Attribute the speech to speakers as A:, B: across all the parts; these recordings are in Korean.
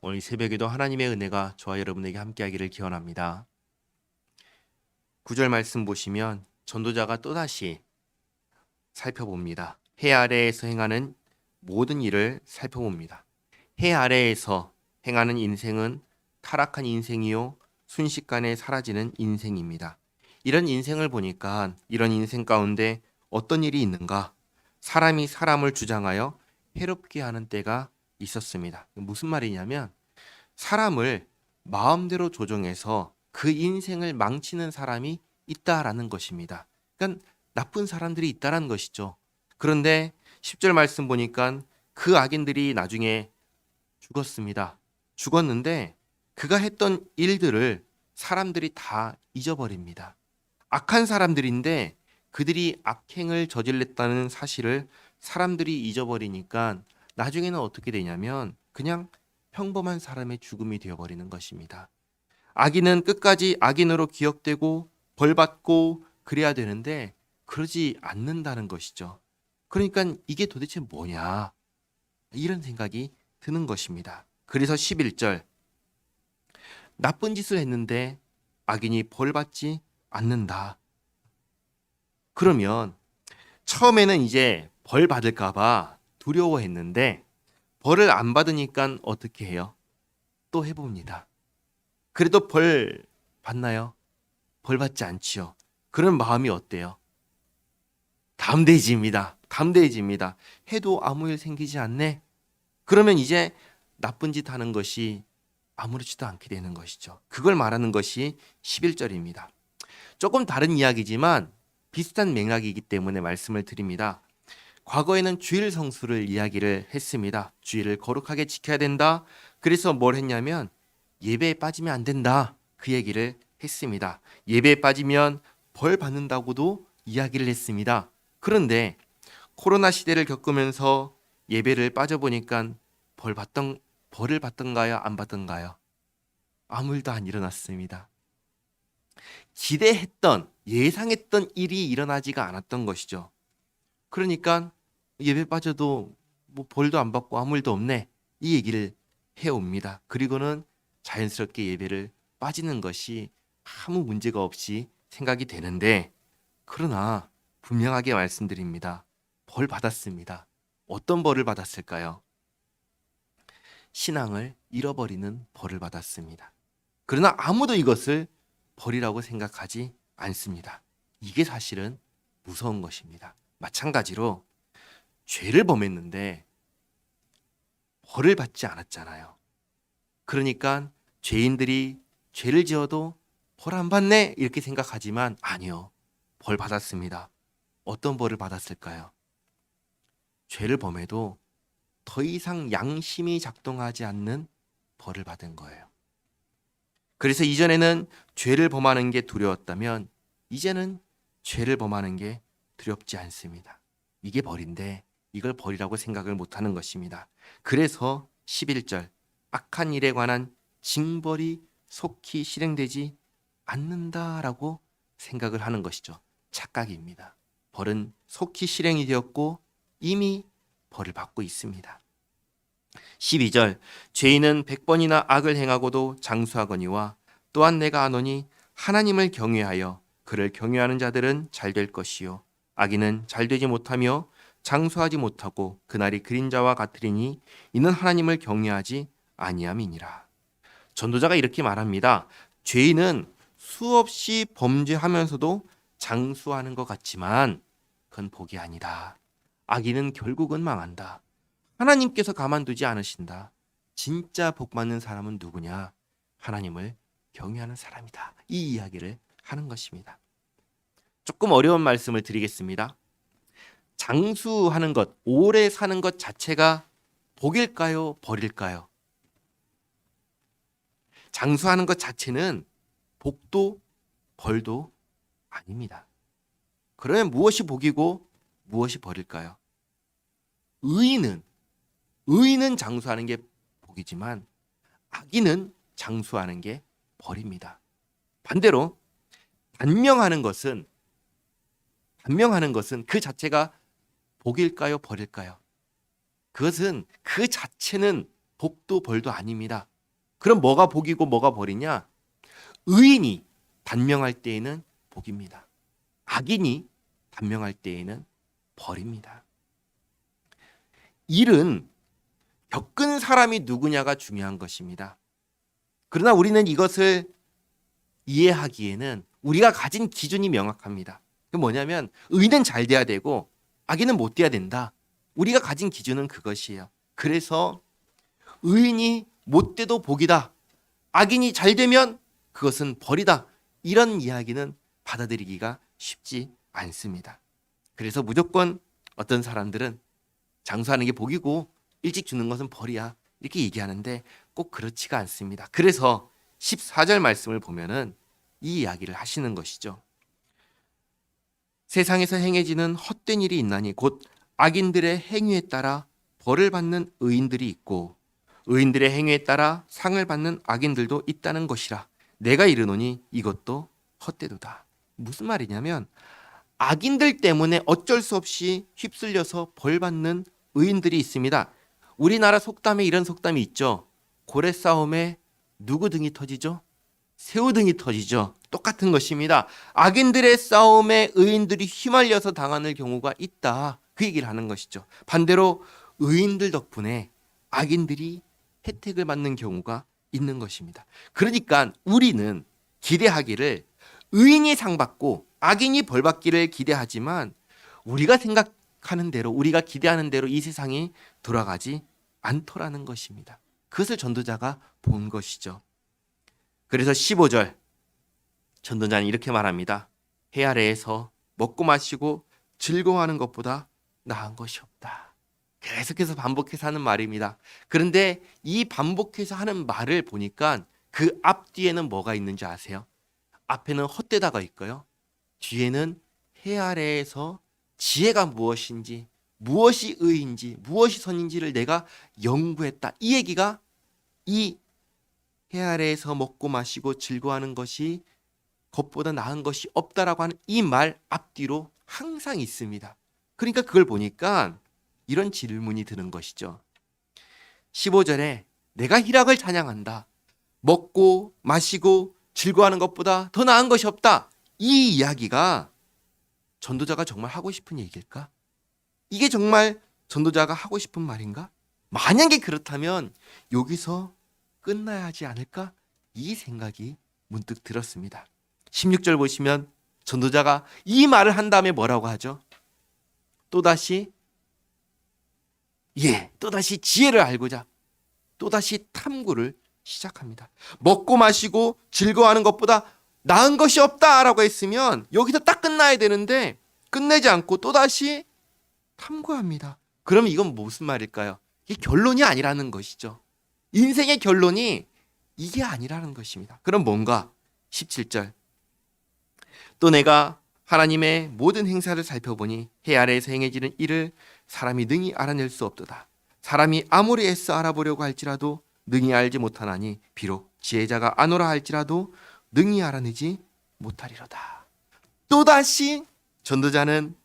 A: 오늘 새벽에도 하나님의 은혜가 저와 여러분에게 함께하기를 기원합니다. 9절 말씀 보시면 전도자가 또다시 살펴봅니다. 해 아래에서 행하는 모든 일을 살펴봅니다. 해 아래에서 행하는 인생은 타락한 인생이요 순식간에 사라지는 인생입니다. 이런 인생을 보니까 이런 인생 가운데 어떤 일이 있는가? 사람이 사람을 주장하여 해롭게 하는 때가 있었습니다. 무슨 말이냐면 사람을 마음대로 조종해서 그 인생을 망치는 사람이 있다라는 것입니다. 그러니까 나쁜 사람들이 있다라는 것이죠. 그런데 10절 말씀 보니까 그 악인들이 나중에 죽었습니다. 죽었는데 그가 했던 일들을 사람들이 다 잊어버립니다. 악한 사람들인데 그들이 악행을 저질렀다는 사실을 사람들이 잊어버리니까 나중에는 어떻게 되냐면 그냥 평범한 사람의 죽음이 되어버리는 것입니다. 악인은 끝까지 악인으로 기억되고 벌받고 그래야 되는데 그러지 않는다는 것이죠. 그러니까 이게 도대체 뭐냐? 이런 생각이 드는 것입니다. 그래서 11절 나쁜 짓을 했는데 악인이 벌받지 않는다. 그러면 처음에는 이제 벌 받을까 봐 두려워했는데 벌을 안 받으니까 어떻게 해요? 또 해봅니다. 그래도 벌 받나요? 벌 받지 않지요. 그런 마음이 어때요? 담대해집니다. 담대해집니다. 해도 아무 일 생기지 않네. 그러면 이제 나쁜 짓 하는 것이 아무렇지도 않게 되는 것이죠. 그걸 말하는 것이 11절입니다. 조금 다른 이야기지만 비슷한 맥락이기 때문에 말씀을 드립니다. 과거에는 주일 성수를 이야기를 했습니다. 주일을 거룩하게 지켜야 된다. 그래서 뭘 했냐면 예배에 빠지면 안 된다. 그 얘기를 했습니다. 예배에 빠지면 벌 받는다고도 이야기를 했습니다. 그런데 코로나 시대를 겪으면서 예배를 빠져보니까 벌을 받던가요? 안 받던가요? 아무 일도 안 일어났습니다. 기대했던, 예상했던 일이 일어나지가 않았던 것이죠. 그러니까 예배 빠져도 뭐 벌도 안 받고 아무 일도 없네. 이 얘기를 해옵니다. 그리고는 자연스럽게 예배를 빠지는 것이 아무 문제가 없이 생각이 되는데 그러나 분명하게 말씀드립니다. 벌 받았습니다. 어떤 벌을 받았을까요? 신앙을 잃어버리는 벌을 받았습니다. 그러나 아무도 이것을 벌이라고 생각하지 않습니다. 이게 사실은 무서운 것입니다. 마찬가지로 죄를 범했는데 벌을 받지 않았잖아요. 그러니까 죄인들이 죄를 지어도 벌 안 받네 이렇게 생각하지만 아니요. 벌 받았습니다. 어떤 벌을 받았을까요? 죄를 범해도 더 이상 양심이 작동하지 않는 벌을 받은 거예요. 그래서 이전에는 죄를 범하는 게 두려웠다면 이제는 죄를 범하는 게 두렵지 않습니다. 이게 벌인데 이걸 벌이라고 생각을 못하는 것입니다. 그래서 11절 악한 일에 관한 징벌이 속히 실행되지 않는다라고 생각을 하는 것이죠. 착각입니다. 벌은 속히 실행이 되었고 이미 벌을 받고 있습니다. 12절 죄인은 100번이나 악을 행하고도 장수하거니와 또한 내가 아노니 하나님을 경외하여 그를 경외하는 자들은 잘 될 것이요 악인은 잘 되지 못하며 장수하지 못하고 그날이 그림자와 같으리니 이는 하나님을 경외하지 아니함이니라. 전도자가 이렇게 말합니다. 죄인은 수없이 범죄하면서도 장수하는 것 같지만 그건 복이 아니다. 악인은 결국은 망한다. 하나님께서 가만두지 않으신다. 진짜 복받는 사람은 누구냐? 하나님을 경외하는 사람이다. 이 이야기를 하는 것입니다. 조금 어려운 말씀을 드리겠습니다. 장수하는 것, 오래 사는 것 자체가 복일까요? 벌일까요? 장수하는 것 자체는 복도 벌도 아닙니다. 그러면 무엇이 복이고 무엇이 벌일까요? 의인은 장수하는 게 복이지만 악인은 장수하는 게 벌입니다. 반대로 단명하는 것은 그 자체가 복일까요? 벌일까요? 그것은 그 자체는 복도 벌도 아닙니다. 그럼 뭐가 복이고 뭐가 벌이냐? 의인이 단명할 때에는 복입니다. 악인이 단명할 때에는 벌입니다. 일은 겪은 사람이 누구냐가 중요한 것입니다. 그러나 우리는 이것을 이해하기에는 우리가 가진 기준이 명확합니다. 그 뭐냐면 의인은 잘 돼야 되고 악인은 못 돼야 된다. 우리가 가진 기준은 그것이에요. 그래서 의인이 못 돼도 복이다. 악인이 잘 되면 그것은 벌이다. 이런 이야기는 받아들이기가 쉽지 않습니다. 그래서 무조건 어떤 사람들은 장수하는 게 복이고 일찍 죽는 것은 벌이야. 이렇게 얘기하는데 꼭 그렇지가 않습니다. 그래서 14절 말씀을 보면은 이 이야기를 하시는 것이죠. 세상에서 행해지는 헛된 일이 있나니 곧 악인들의 행위에 따라 벌을 받는 의인들이 있고 의인들의 행위에 따라 상을 받는 악인들도 있다는 것이라. 내가 이르노니 이것도 헛되도다. 무슨 말이냐면 악인들 때문에 어쩔 수 없이 휩쓸려서 벌 받는 의인들이 있습니다. 우리나라 속담에 이런 속담이 있죠. 고래 싸움에 누구 등이 터지죠? 새우 등이 터지죠. 똑같은 것입니다. 악인들의 싸움에 의인들이 휘말려서 당하는 경우가 있다. 그 얘기를 하는 것이죠. 반대로 의인들 덕분에 악인들이 혜택을 받는 경우가 있는 것입니다. 그러니까 우리는 기대하기를 의인이 상 받고 악인이 벌 받기를 기대하지만 우리가 생각하는 대로 우리가 기대하는 대로 이 세상이 돌아가지 않더라는 것입니다. 그것을 전도자가 본 것이죠. 그래서 15절 전도자는 이렇게 말합니다. 해 아래에서 먹고 마시고 즐거워하는 것보다 나은 것이 없다. 계속해서 반복해서 하는 말입니다. 그런데 이 반복해서 하는 말을 보니까 그 앞뒤에는 뭐가 있는지 아세요? 앞에는 헛되다가 있고요. 뒤에는 해 아래에서 지혜가 무엇인지, 무엇이 의인지, 무엇이 선인지를 내가 연구했다. 이 얘기가 이 해 아래에서 먹고 마시고 즐거워하는 것이 것보다 나은 것이 없다라고 하는 이 말 앞뒤로 항상 있습니다. 그러니까 그걸 보니까 이런 질문이 드는 것이죠. 15절에 내가 희락을 찬양한다. 먹고 마시고 즐거워하는 것보다 더 나은 것이 없다. 이 이야기가 전도자가 정말 하고 싶은 얘기일까? 이게 정말 전도자가 하고 싶은 말인가? 만약에 그렇다면 여기서 끝나야 하지 않을까? 이 생각이 문득 들었습니다. 16절 보시면 전도자가 이 말을 한 다음에 뭐라고 하죠? 또다시 지혜를 알고자 또다시 탐구를 시작합니다. 먹고 마시고 즐거워하는 것보다 나은 것이 없다라고 했으면 여기서 딱 끝나야 되는데 끝내지 않고 또다시 탐구합니다. 그럼 이건 무슨 말일까요? 이게 결론이 아니라는 것이죠. 인생의 결론이 이게 아니라는 것입니다. 그럼 뭔가? 17절 또 내가 하나님의 모든 행사를 살펴보니 해 아래에서 행해지는 일을 사람이 능히 알아낼 수 없도다. 사람이 아무리 애써 알아보려고 할지라도 능히 알지 못하나니 비록 지혜자가 아노라 할지라도 능히 알아내지 못하리로다. 또다시 전도자는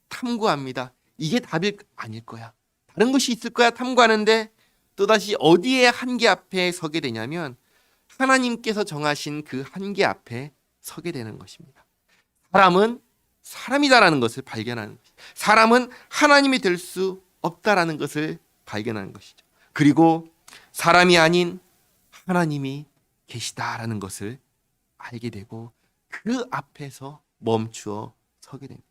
A: 탐구합니다. 이게 답이 아닐 거야. 다른 것이 있을 거야 탐구하는데 또다시 어디에 한계 앞에 서게 되냐면 하나님께서 정하신 그 한계 앞에 서게 되는 것입니다. 사람은 사람이다라는 것을 발견하는 것이죠. 사람은 하나님이 될 수 없다라는 것을 발견하는 것이죠. 그리고 사람이 아닌 하나님이 계시다라는 것을 알게 되고 그 앞에서 멈추어 서게 됩니다.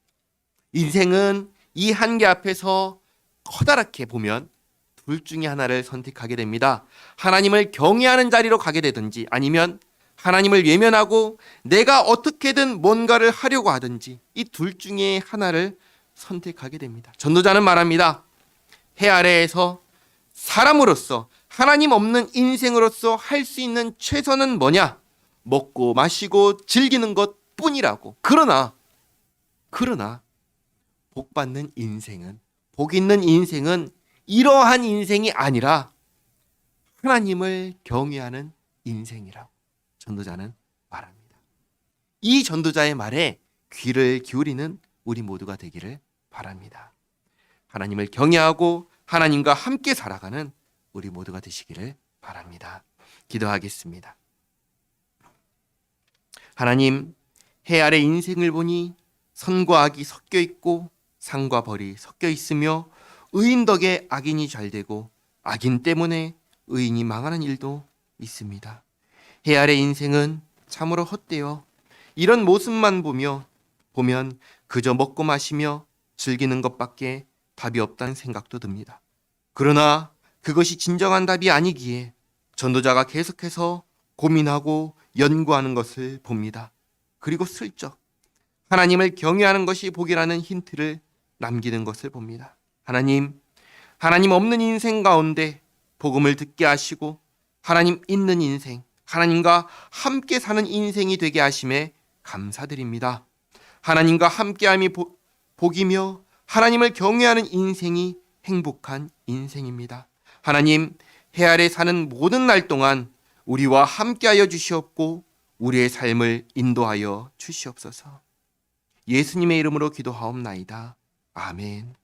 A: 인생은 이 한계 앞에서 커다랗게 보면 둘 중에 하나를 선택하게 됩니다. 하나님을 경외하는 자리로 가게 되든지 아니면 하나님을 외면하고 내가 어떻게든 뭔가를 하려고 하든지 이 둘 중에 하나를 선택하게 됩니다. 전도자는 말합니다. 해 아래에서 사람으로서 하나님 없는 인생으로서 할 수 있는 최선은 뭐냐? 먹고 마시고 즐기는 것뿐이라고. 그러나 복 받는 인생은, 복 있는 인생은 이러한 인생이 아니라 하나님을 경외하는 인생이라고 전도자는 말합니다. 이 전도자의 말에 귀를 기울이는 우리 모두가 되기를 바랍니다. 하나님을 경외하고 하나님과 함께 살아가는 우리 모두가 되시기를 바랍니다. 기도하겠습니다. 하나님, 해 아래 인생을 보니 선과 악이 섞여 있고 상과 벌이 섞여 있으며 의인 덕에 악인이 잘되고 악인 때문에 의인이 망하는 일도 있습니다. 해 아래 인생은 참으로 헛되어 이런 모습만 보면 그저 먹고 마시며 즐기는 것밖에 답이 없다는 생각도 듭니다. 그러나 그것이 진정한 답이 아니기에 전도자가 계속해서 고민하고 연구하는 것을 봅니다. 그리고 슬쩍 하나님을 경외하는 것이 복이라는 힌트를 남기는 것을 봅니다. 하나님 없는 인생 가운데 복음을 듣게 하시고 하나님 있는 인생, 하나님과 함께 사는 인생이 되게 하심에 감사드립니다. 하나님과 함께함이 복이며 하나님을 경외하는 인생이 행복한 인생입니다. 하나님, 해 아래 사는 모든 날 동안 우리와 함께하여 주시옵고 우리의 삶을 인도하여 주시옵소서. 예수님의 이름으로 기도하옵나이다. 아멘.